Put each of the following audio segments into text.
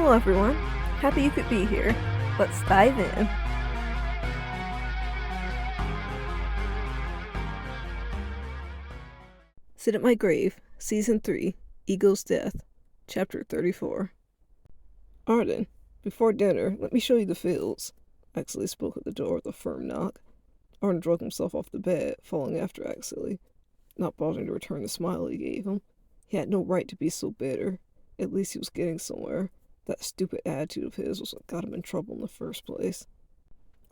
Hello everyone, happy you could be here. Let's dive in. Sit at My Grave, Season 3, Ego's Death, Chapter 34. Arden, before dinner, let me show you the fields. Axley spoke at the door with a firm knock. Arden drug himself off the bed, falling after Axley, not bothering to return the smile he gave him. He had no right to be so bitter. At least he was getting somewhere. That stupid attitude of his was what got him in trouble in the first place.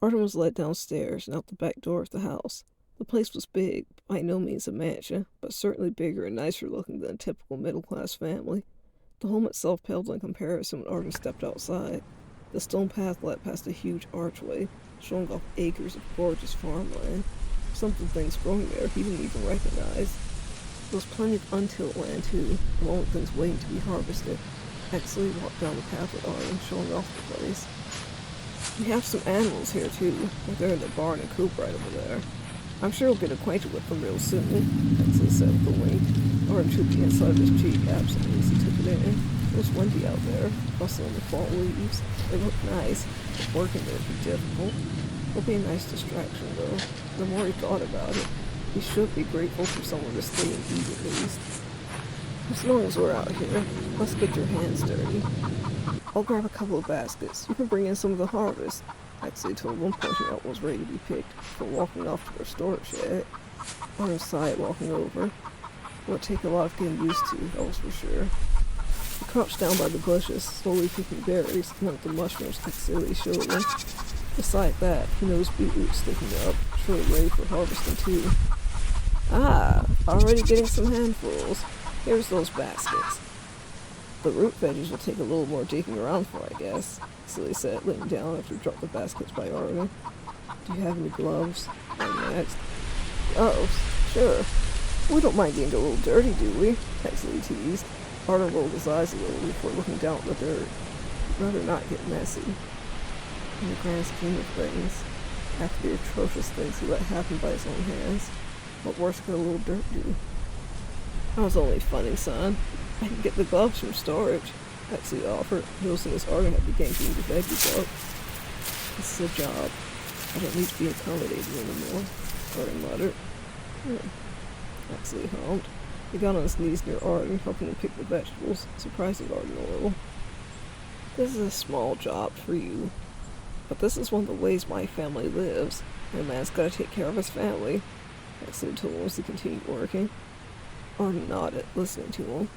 Arden was led downstairs and out the back door of the house. The place was big, by no means a mansion, but certainly bigger and nicer looking than a typical middle-class family. The home itself paled in comparison when Arden stepped outside. The stone path led past a huge archway, showing off acres of gorgeous farmland. Some of the things growing there he didn't even recognize. There was plenty of untilled land too, along with things waiting to be harvested. Axley walked down the path with Arden, showing off the place. We have some animals here too, but they're in the barn and coop right over there. I'm sure we'll get acquainted with them real soon, Axley said with a wink. Arden chewed the inside of his cheek absently as he took it in. It was windy out there, rustling the fall leaves. They looked nice, but working there would be difficult. It'll be a nice distraction though. The more he thought about it, he should be grateful for someone to stay and eat at least. As long as we're out here, let's get your hands dirty. I'll grab a couple of baskets. You can bring in some of the harvest, Axley told him, pointing out what was ready to be picked before walking off to their storage shed. Arden sighed walking over. It would take a lot of getting used to, that was for sure. He crouched down by the bushes, slowly picking berries, and of the mushrooms Axley showed him. Beside that, he noticed beetroot sticking up, surely ready for harvesting too. Ah, already getting some handfuls. Here's those baskets. The root veggies will take a little more digging around for, I guess, Axley said, leaning down after he dropped the baskets by Arden. Do you have any gloves? Arden asked. Gloves? Sure. We don't mind getting a little dirty, do we? Axley teased. Arden rolled his eyes a little before looking down at the dirt. He'd rather not get messy. In the grand scheme of things, after the atrocious things he let happen by his own hands, what worse could a little dirt do? I was only funning, son. I could get the gloves from storage, Axley offered, noticing as Arden had begun getting the veggies up. This is a job. I don't need to be accommodated anymore, Arden muttered. Axley hummed. He got on his knees near Arden, helping him pick the vegetables, surprising Arden a little. This is a small job for you, but this is one of the ways my family lives. A man's got to take care of his family, Axley told him as he continued working. Arden nodded, listening to him.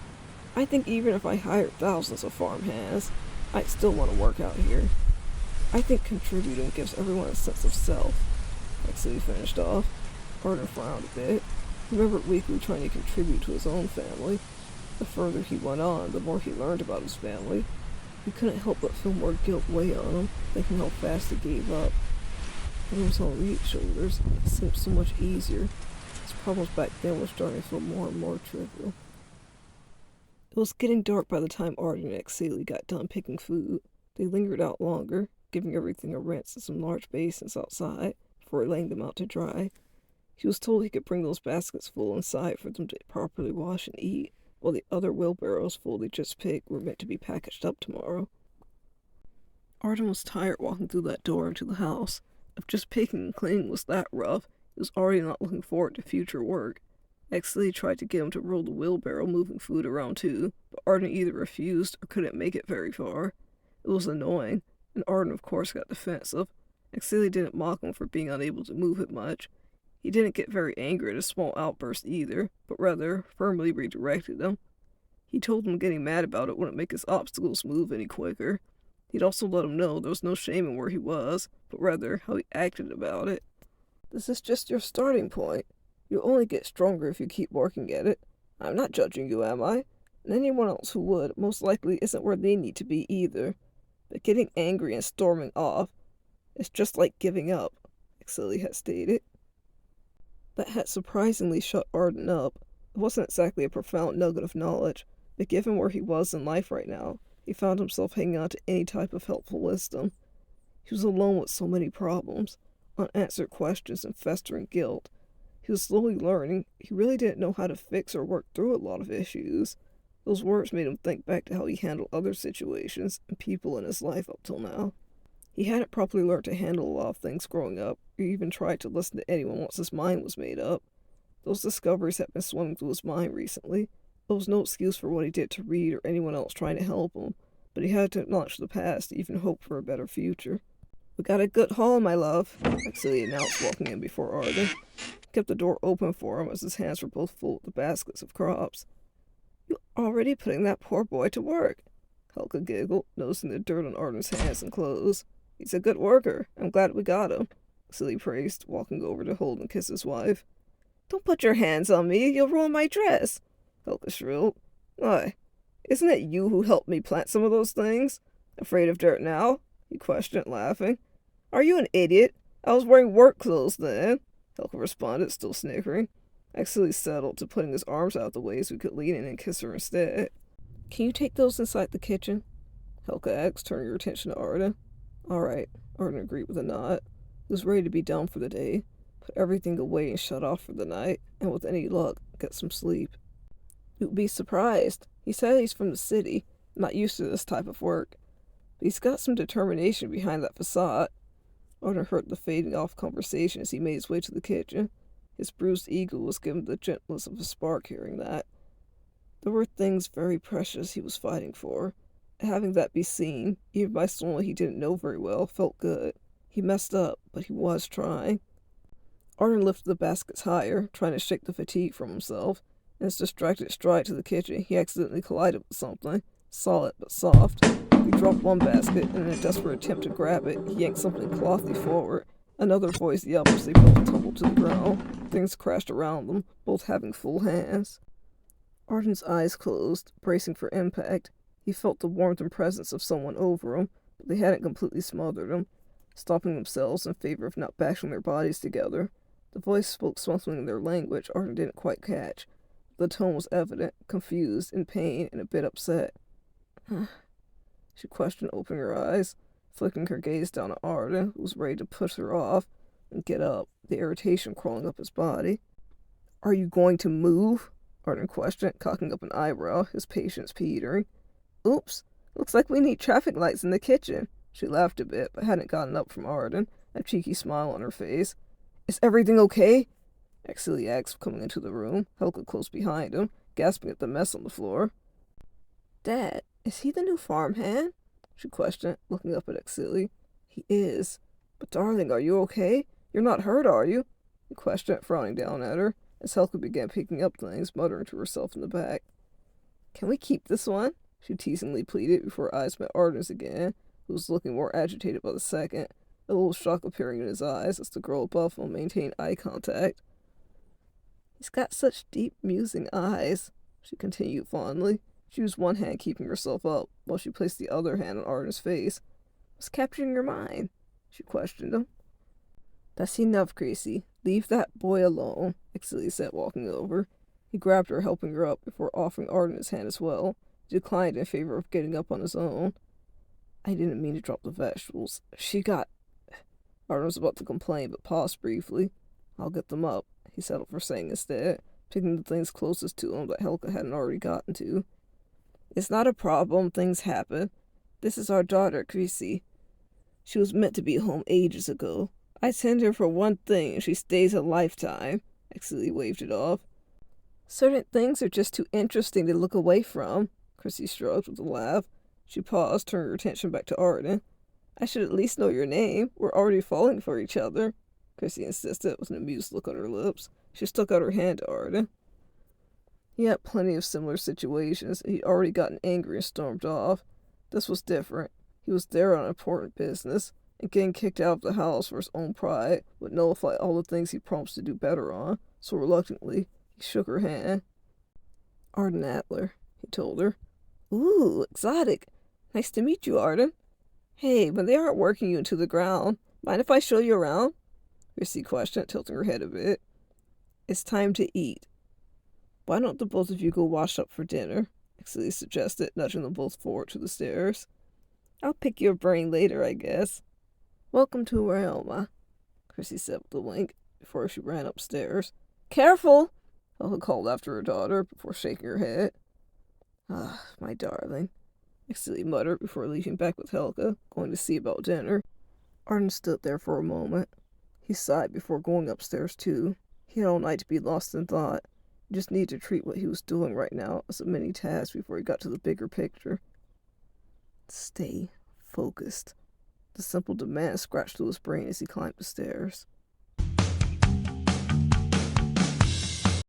I think even if I hired thousands of farmhands, I'd still want to work out here. I think contributing gives everyone a sense of self, Axley finished off. Arden frowned a bit. He remembered weakly trying to contribute to his own family. The further he went on, the more he learned about his family. He couldn't help but feel more guilt weigh on him, thinking how fast he gave up. But it was on Reed's shoulders. It seemed so much easier. His problems back then were starting to feel more and more trivial. It was getting dark by the time Arden and Axley got done picking food. They lingered out longer, giving everything a rinse in some large basins outside before laying them out to dry. He was told he could bring those baskets full inside for them to properly wash and eat, while the other wheelbarrows full they just picked were meant to be packaged up tomorrow. Arden was tired walking through that door into the house. If just picking and cleaning was that rough, he was already not looking forward to future work. Axley tried to get him to roll the wheelbarrow moving food around too, but Arden either refused or couldn't make it very far. It was annoying, and Arden of course got defensive. Axley didn't mock him for being unable to move it much. He didn't get very angry at a small outburst either, but rather firmly redirected him. He told him getting mad about it wouldn't make his obstacles move any quicker. He'd also let him know there was no shame in where he was, but rather how he acted about it. This is just your starting point. You'll only get stronger if you keep working at it. I'm not judging you, am I? And anyone else who would most likely isn't where they need to be either. But getting angry and storming off is just like giving up, Axley had stated. That had surprisingly shut Arden up. It wasn't exactly a profound nugget of knowledge, but given where he was in life right now, he found himself hanging on to any type of helpful wisdom. He was alone with so many problems, unanswered questions, and festering guilt. He was slowly learning he really didn't know how to fix or work through a lot of issues. Those words made him think back to how he handled other situations and people in his life up till now. He hadn't properly learned to handle a lot of things growing up, or even tried to listen to anyone once his mind was made up. Those discoveries had been swimming through his mind recently. There was no excuse for what he did to Reed or anyone else trying to help him, but he had to acknowledge the past to even hope for a better future. "We got a good haul, my love," Exley announced, walking in before Arden. He kept the door open for him as his hands were both full of the baskets of crops. "You're already putting that poor boy to work," Helga giggled, noticing the dirt on Arden's hands and clothes. "He's a good worker. I'm glad we got him," Exley praised, walking over to hold and kiss his wife. "Don't put your hands on me. You'll ruin my dress," Helga shrilled. "Why, isn't it you who helped me plant some of those things? Afraid of dirt now?" he questioned, laughing. "Are you an idiot? I was wearing work clothes then," Helga responded, still snickering. Exley settled to putting his arms out the way so he could lean in and kiss her instead. "Can you take those inside the kitchen?" Helga asked, turning her attention to Arden. "All right," Arden agreed with a nod. He was ready to be done for the day, put everything away and shut off for the night, and with any luck, get some sleep. You'd be surprised. He said he's from the city, not used to this type of work. But he's got some determination behind that facade. Arden heard the fading off conversation as he made his way to the kitchen. His bruised ego was given the gentleness of a spark hearing that. There were things very precious he was fighting for. Having that be seen, even by someone he didn't know very well, felt good. He messed up, but he was trying. Arden lifted the baskets higher, trying to shake the fatigue from himself. In his distracted stride to the kitchen, he accidentally collided with something, solid but soft. He dropped one basket, and in a desperate attempt to grab it, he yanked something clothy forward. Another voiced yelp as they both tumbled to the ground. Things crashed around them, both having full hands. Arden's eyes closed, bracing for impact. He felt the warmth and presence of someone over him, but they hadn't completely smothered him, stopping themselves in favor of not bashing their bodies together. The voice spoke something in their language Arden didn't quite catch. The tone was evident, confused, in pain, and a bit upset. She questioned, opening her eyes, flicking her gaze down at Arden, who was ready to push her off and get up, the irritation crawling up his body. "Are you going to move?" Arden questioned, cocking up an eyebrow, his patience petering. "Oops, looks like we need traffic lights in the kitchen." She laughed a bit, but hadn't gotten up from Arden, a cheeky smile on her face. "Is everything okay?" Exley asked, coming into the room, Helga close behind him, gasping at the mess on the floor. "Dad, is he the new farmhand?" she questioned, looking up at Exley. "He is. But darling, are you okay? You're not hurt, are you?" he questioned, frowning down at her, as Helga began picking up things, muttering to herself in the back. "Can we keep this one?" she teasingly pleaded before her eyes met Arden's again, who was looking more agitated by the second, a little shock appearing in his eyes as the girl above him maintained eye contact. "He's got such deep, musing eyes," she continued fondly. She used one hand keeping herself up, while she placed the other hand on Arden's face. "What's capturing your mind?" she questioned him. "That's enough, Gracie. Leave that boy alone," Exley said, walking over. He grabbed her, helping her up, before offering Arden his hand as well. He declined in favor of getting up on his own. "I didn't mean to drop the vegetables. She got—" Arden was about to complain, but paused briefly. "I'll get them up," he settled for saying instead, picking the things closest to him that Helga hadn't already gotten to. "It's not a problem. Things happen. This is our daughter, Gracie. She was meant to be home ages ago. I send her for one thing, and she stays a lifetime." Exley waved it off. "Certain things are just too interesting to look away from," Chrissy shrugged with a laugh. She paused, turning her attention back to Arden. "I should at least know your name. We're already falling for each other," Chrissy insisted, with an amused look on her lips. She stuck out her hand to Arden. He had plenty of similar situations, and he'd already gotten angry and stormed off. This was different. He was there on important business, and getting kicked out of the house for his own pride would nullify all the things he promised to do better on, so reluctantly, he shook her hand. "Arden Adler," he told her. "Ooh, exotic. Nice to meet you, Arden. Hey, but they aren't working you into the ground. Mind if I show you around?" Chrissy questioned, tilting her head a bit. "It's time to eat. Why don't the both of you go wash up for dinner?" Exley suggested, nudging them both forward to the stairs. "I'll pick your brain later, I guess." "Welcome to Rayoma," Chrissy said with a wink, before she ran upstairs. "Careful!" Helga called after her daughter, before shaking her head. Ah, my darling, Exley muttered before leaving back with Helga, going to see about dinner. Arden stood there for a moment. He sighed before going upstairs too. He had all night to be lost in thought. He just needed to treat what he was doing right now as a mini task before he got to the bigger picture. Stay focused. The simple demand scratched through his brain as he climbed the stairs.